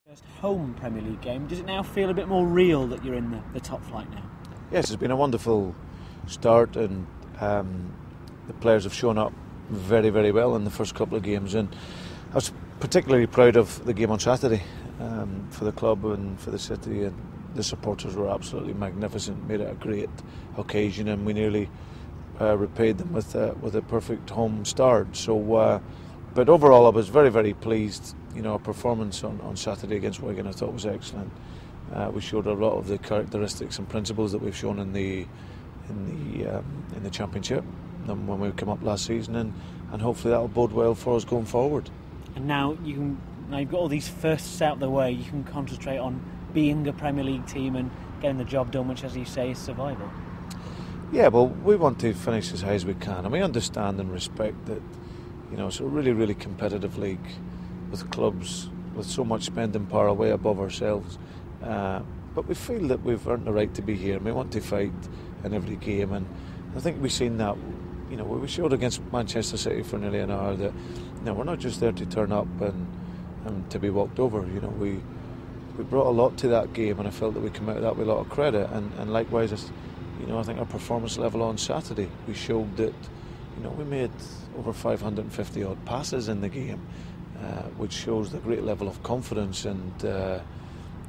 First home Premier League game. Does it now feel a bit more real that you're in the top flight now? Yes, it's been a wonderful start, and the players have shown up very, very well in the first couple of games, and I was particularly proud of the game on Saturday for the club and for the city, and the supporters were absolutely magnificent, made it a great occasion, and we nearly repaid them with a perfect home start. So, but overall I was very, very pleased. You know, our performance on Saturday against Wigan I thought was excellent. We showed a lot of the characteristics and principles that we've shown in the Championship when we came up last season, and hopefully that will bode well for us going forward. And now you've got all these firsts out the way. You can concentrate on being a Premier League team and getting the job done, which, as you say, is survival. Yeah, well, we want to finish as high as we can, and we understand and respect that. You know, it's a really, really competitive league with clubs with so much spending power way above ourselves. But we feel that we've earned the right to be here, and we want to fight in every game. And I think we've seen that. You know, we showed against Manchester City for nearly an hour that, you know, we're not just there to turn up and to be walked over. You know, we brought a lot to that game, and I felt that we came out of that with a lot of credit. And likewise, you know, I think our performance level on Saturday, we showed that, you know, we made over 550 odd passes in the game, which shows the great level of confidence and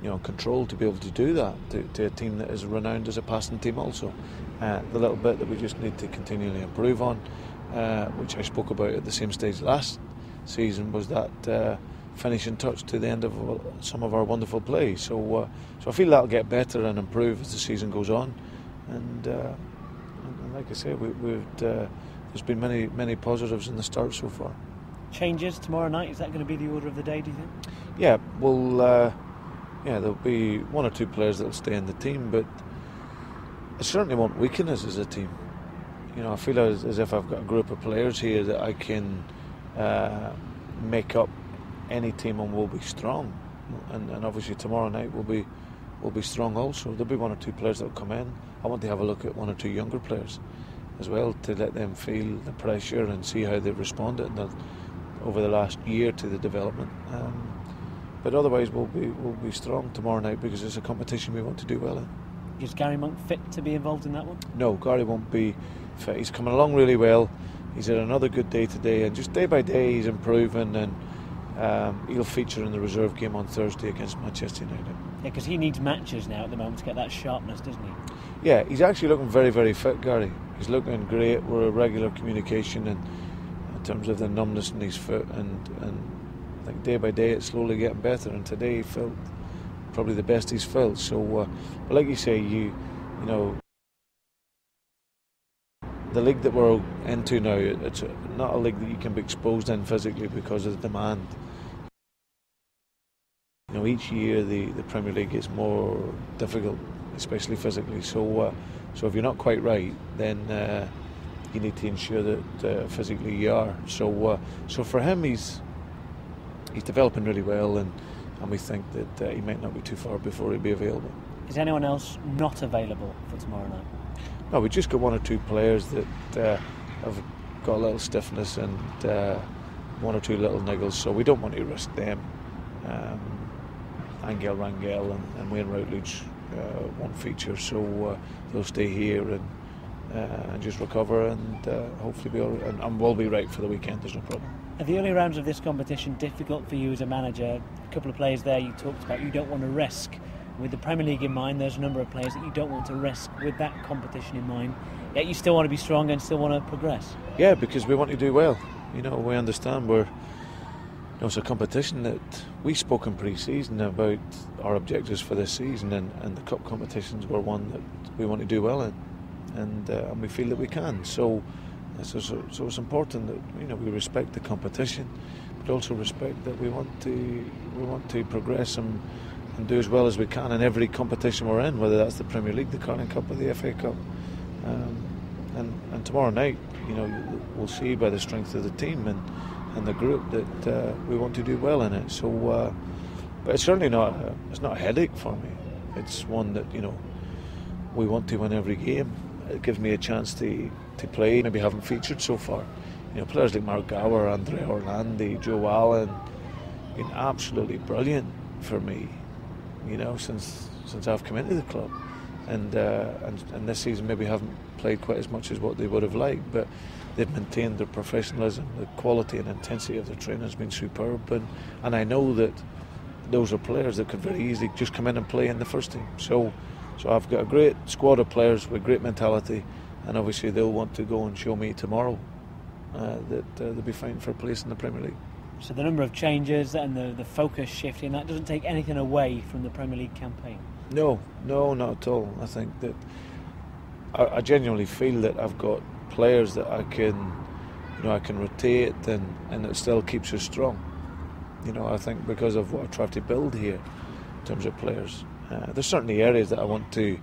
you know, control to be able to do that to a team that is renowned as a passing team also. The little bit that we just need to continually improve on, which I spoke about at the same stage last season, was that finishing touch to the end of some of our wonderful play. So I feel that'll get better and improve as the season goes on. And like I say, there's been many positives in the start so far. Changes tomorrow night, is that going to be the order of the day, do you think? Yeah, well, there'll be one or two players that'll stay in the team, but I certainly won't weaken us as a team. You know, I feel as if I've got a group of players here that I can make up any team and will be strong. And obviously tomorrow night will be strong also. There'll be one or two players that'll come in. I want to have a look at one or two younger players as well, to let them feel the pressure and see how they've responded over the last year to the development. But otherwise we'll be strong tomorrow night because it's a competition we want to do well in. Is Gary Monk fit to be involved in that one? No, Gary won't be fit. He's coming along really well. He's had another good day today, and just day by day he's improving, and he'll feature in the reserve game on Thursday against Manchester United. Yeah, because he needs matches now at the moment to get that sharpness, doesn't he? Yeah, he's actually looking very, very fit, Gary. He's looking great. We're in regular communication and in terms of the numbness in his foot, and I think day by day it's slowly getting better, and today he felt probably the best he's felt. So, but like you say, you know, the league that we're into now, it's not a league that you can be exposed in physically because of the demand. You know, each year the Premier League is more difficult, especially physically. So if you're not quite right, then you need to ensure that physically you are. So for him, he's developing really well, and we think that he might not be too far before he'll be available. Is anyone else not available for tomorrow night? No, we just got one or two players that have got a little stiffness and one or two little niggles, so we don't want to risk them. Angel Rangel and Wayne Routledge won't feature, so they'll stay here and just recover, and hopefully be all right, and we'll be right for the weekend. There's no problem. Are the early rounds of this competition difficult for you as a manager? A couple of players there you talked about you don't want to risk. With the Premier League in mind, there's a number of players that you don't want to risk with that competition in mind, yet you still want to be strong and still want to progress. Yeah, because we want to do well. You know, we understand it's a competition that we spoke in pre-season about our objectives for this season, and the cup competitions were one that we want to do well in, and we feel that we can. So it's important that we respect the competition, but also respect that we want to progress and do as well as we can in every competition we're in, whether that's the Premier League, the Carling Cup, or the FA Cup. And tomorrow night, we'll see by the strength of the team and the group that we want to do well in it. So, but it's certainly not a headache for me. It's one that we want to win every game. It gives me a chance to play. Maybe haven't featured so far. Players like Mark Gower, Andre Orlandi, Joe Allen, been absolutely brilliant. for me, since I've come into the club, and this season maybe haven't played quite as much as what they would have liked, but they've maintained their professionalism. The quality and intensity of their training has been superb, and I know that those are players that could very easily just come in and play in the first team. So I've got a great squad of players with great mentality, and obviously they'll want to go and show me tomorrow that they'll be fighting for a place in the Premier League. So the number of changes and the focus shifting, that doesn't take anything away from the Premier League campaign? No, not at all. I think that I genuinely feel that I've got players that I can rotate and it still keeps us strong. I think because of what I try to build here in terms of players. There's certainly areas that I want to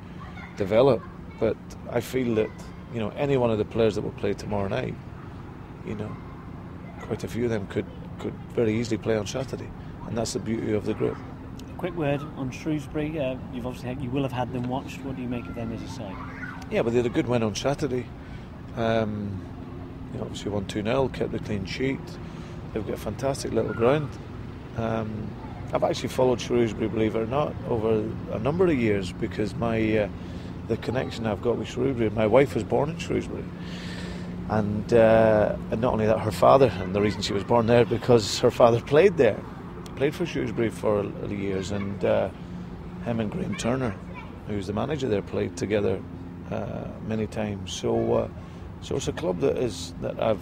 develop, but I feel that any one of the players that will play tomorrow night, quite a few of them could very easily play on Saturday, and that's the beauty of the group. A quick word on Shrewsbury. You will have had them watched. What do you make of them as a side? Yeah, but they had a good win on Saturday. Obviously won 2-0, kept the clean sheet. They've got a fantastic little ground. I've actually followed Shrewsbury, believe it or not, over a number of years because the connection I've got with Shrewsbury. My wife was born in Shrewsbury, and not only that, her father, and the reason she was born there because her father played for Shrewsbury for years, and him and Graham Turner, who's the manager there, played together many times. So it's a club that I've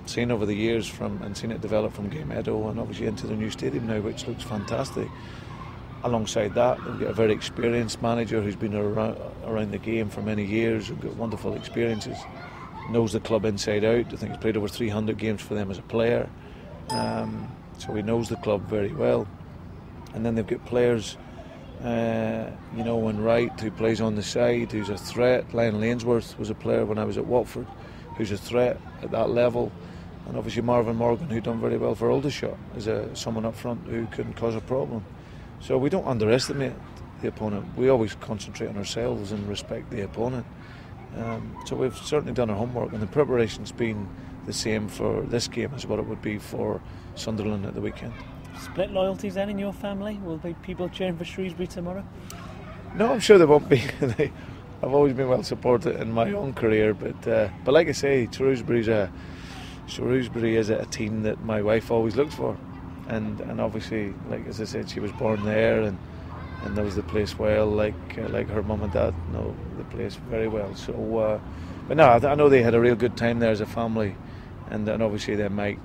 seen over the years and seen it develop from Game Meadow and obviously into the new stadium now, which looks fantastic. Alongside that, they've got a very experienced manager who's been around the game for many years, who's got wonderful experiences, knows the club inside out. I think he's played over 300 games for them as a player, so he knows the club very well. And then they've got players, in Wright, who plays on the side, who's a threat. Lionel Ainsworth was a player when I was at Watford, who's a threat at that level. And obviously Marvin Morgan, who done very well for Aldershot, is someone up front who can cause a problem. So we don't underestimate the opponent. We always concentrate on ourselves and respect the opponent. So we've certainly done our homework, and the preparation's been the same for this game as what it would be for Sunderland at the weekend. Split loyalties then in your family? Will there be people cheering for Shrewsbury tomorrow? No, I'm sure there won't be. I've always been well supported in my own career, but like I say, Shrewsbury is a team that my wife always looked for, and obviously, like as I said, she was born there and knows the place well, like her mum and dad know the place very well. So, but no, I know they had a real good time there as a family, and obviously then Mike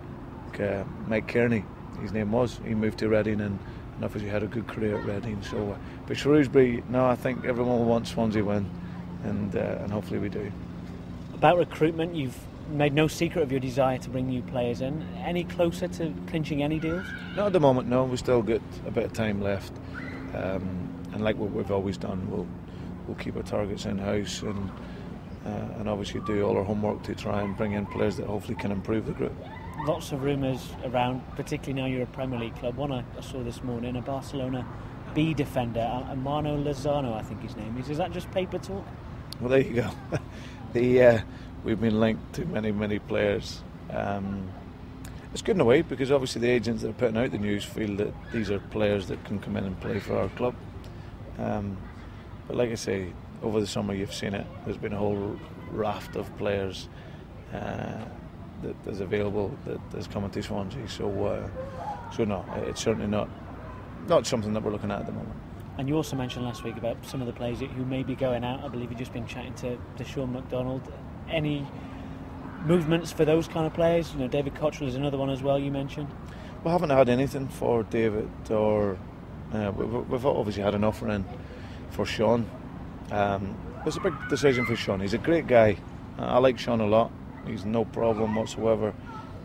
Kearney, his name was, he moved to Reading and obviously had a good career at Reading. So, but Shrewsbury, no, I think everyone will want Swansea win, and hopefully we do. About recruitment, you've made no secret of your desire to bring new players in. Any closer to clinching any deals? Not at the moment, no. We've still got a bit of time left, and like what we've always done, we'll keep our targets in house and obviously do all our homework to try and bring in players that hopefully can improve the group. Lots of rumours around, particularly now you're a Premier League club. One I saw this morning, a Barcelona B defender, Armando Lozano, I think his name is. Is that just paper talk? Well, there you go. We've been linked to many players. It's good in a way because obviously the agents that are putting out the news feel that these are players that can come in and play for our club. But like I say, over the summer you've seen it. There's been a whole raft of players that is available that is coming to Swansea. So no, it's certainly not something that we're looking at the moment. And you also mentioned last week about some of the players who may be going out. I believe you've just been chatting to Sean McDonald. Any movements for those kind of players? David Cottrell is another one as well you mentioned. We haven't had anything for David, or we've obviously had an offer in for Sean. It's a big decision for Sean. He's a great guy. I like Sean a lot. He's no problem whatsoever.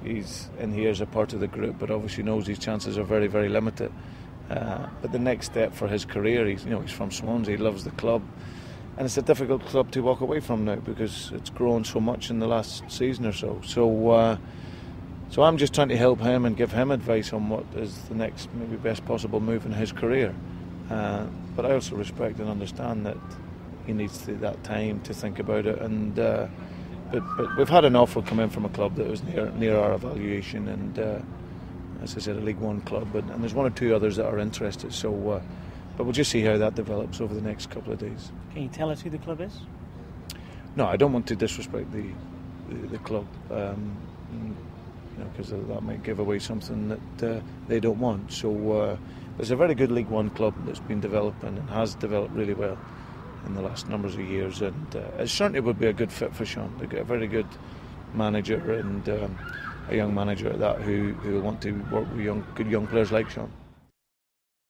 He's in here as a part of the group, but obviously knows his chances are very, very limited. But the next step for his career, he's from Swansea, he loves the club, and it's a difficult club to walk away from now because it's grown so much in the last season or so. So I'm just trying to help him and give him advice on what is the next maybe best possible move in his career. But I also respect and understand that he needs that time to think about it. And but we've had an offer come in from a club that was near our evaluation, and as I said, a League One club, and there's one or two others that are interested. So, but we'll just see how that develops over the next couple of days. Can you tell us who the club is? No, I don't want to disrespect the club, because that might give away something that they don't want. So there's a very good League One club that's been developing and has developed really well in the last numbers of years, and it certainly would be a good fit for Sean. They've got a very good manager and a young manager at that who will want to work with good young players like Sean.